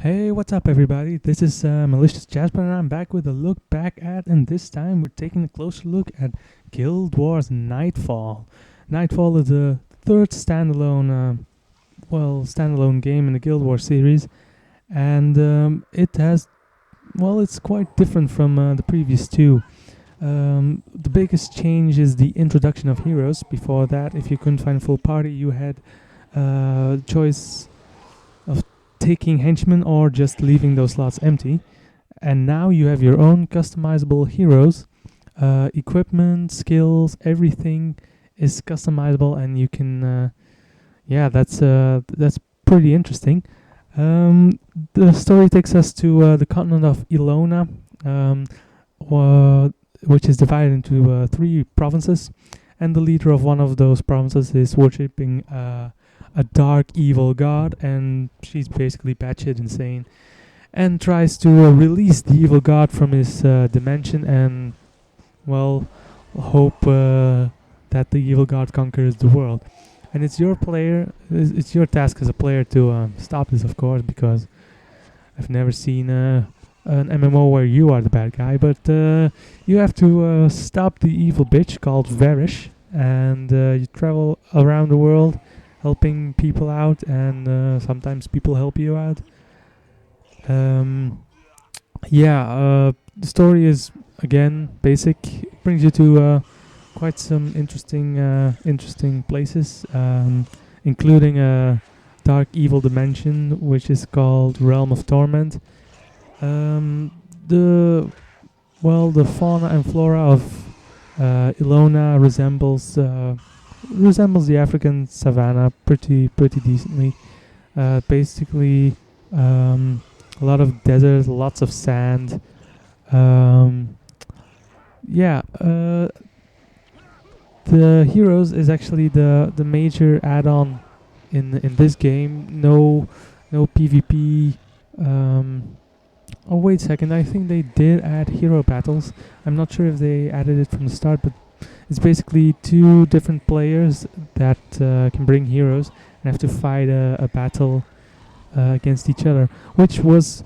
Hey, what's up, everybody? This is Malicious Jasper, and I'm back with a look back at, and this time we're taking a closer look at Guild Wars Nightfall. Nightfall is the third standalone game in the Guild Wars series, and it's quite different from the previous two. The biggest change is the introduction of heroes. Before that, if you couldn't find a full party, you had choice of taking henchmen or just leaving those slots empty. And now you have your own customizable heroes, equipment, skills, everything is customizable, and you can, that's pretty interesting. The story takes us to the continent of Ilona, which is divided into three provinces, and the leader of one of those provinces is worshipping a dark evil god, and she's basically batshit insane and tries to release the evil god from his dimension and, well, hope that the evil god conquers the world. And it's your task as a player to stop this, of course, because I've never seen an MMO where you are the bad guy, but you have to stop the evil bitch called Varish, and you travel around the world helping people out, and sometimes people help you out. The story is again basic. It brings you to quite some interesting places, including a dark evil dimension which is called Realm of Torment. The fauna and flora of Ilona resembles the African savannah pretty decently. Basically, a lot of desert, lots of sand. The heroes is actually the major add-on in this game. No PvP. Oh, wait a second. I think they did add hero battles. I'm not sure if they added it from the start, but it's basically two different players that can bring heroes and have to fight a battle against each other, which was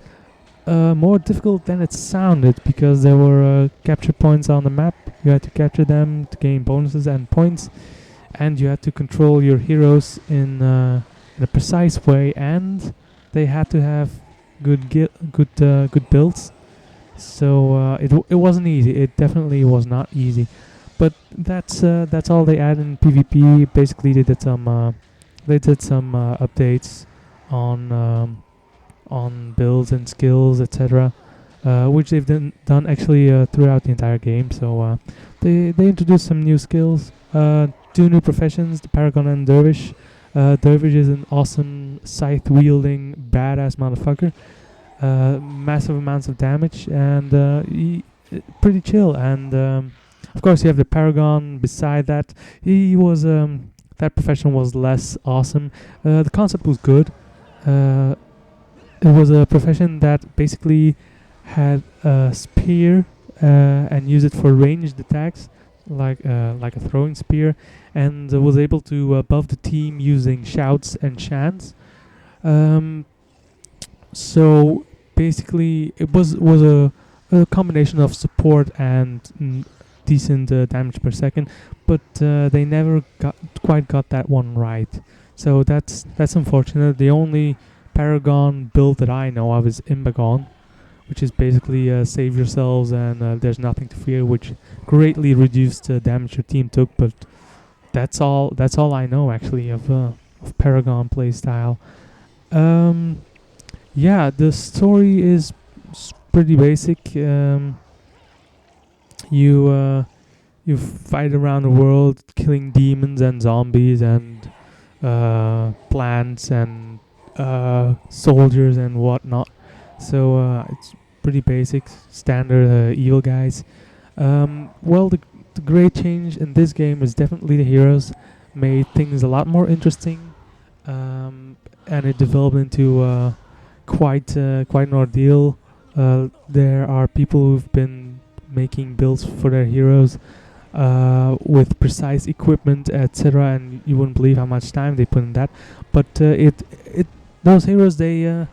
more difficult than it sounded, because there were capture points on the map. You had to capture them to gain bonuses and points, and you had to control your heroes in a precise way, and they had to have good builds. So it wasn't easy. It definitely was not easy. But that's all they add in PvP. Basically, they did some updates on builds and skills, etc., which they've done actually throughout the entire game. So they introduced some new skills, two new professions: the Paragon and Dervish. Dervish is an awesome scythe wielding badass motherfucker, massive amounts of damage, and pretty chill. And of course, you have the Paragon. Beside that, he was that profession was less awesome. The concept was good. It was a profession that basically had a spear and used it for ranged attacks, like a throwing spear, and was able to buff the team using shouts and chants. So basically, it was a combination of support and decent damage per second, but they never quite got that one right. So that's unfortunate. The only Paragon build that I know of is Imbagon, which is basically save yourselves and there's nothing to fear, which greatly reduced the damage your team took. But that's all I know actually of Paragon playstyle. The story is pretty basic. You fight around the world, killing demons and zombies and plants and soldiers and whatnot. So it's pretty basic, standard evil guys. The great change in this game is definitely the heroes. Made things a lot more interesting, and it developed into quite an ordeal. There are people who've been making builds for their heroes with precise equipment, etc., and you wouldn't believe how much time they put in that. But those heroes, they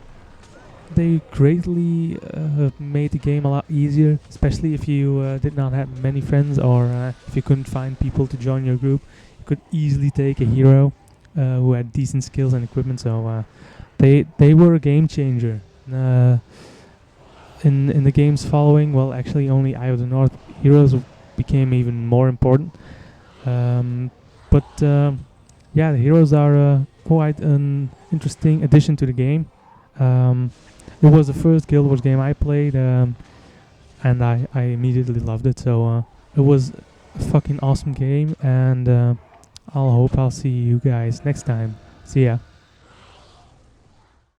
they greatly made the game a lot easier, especially if you did not have many friends, or if you couldn't find people to join your group. You could easily take a hero who had decent skills and equipment. So they were a game changer. Uh, in the games following, well, actually only Eye of the North heroes became even more important. But yeah, the heroes are quite an interesting addition to the game. Um, it was the first Guild Wars game I played, and I immediately loved it. So it was a fucking awesome game, and I'll see you guys next time. See ya.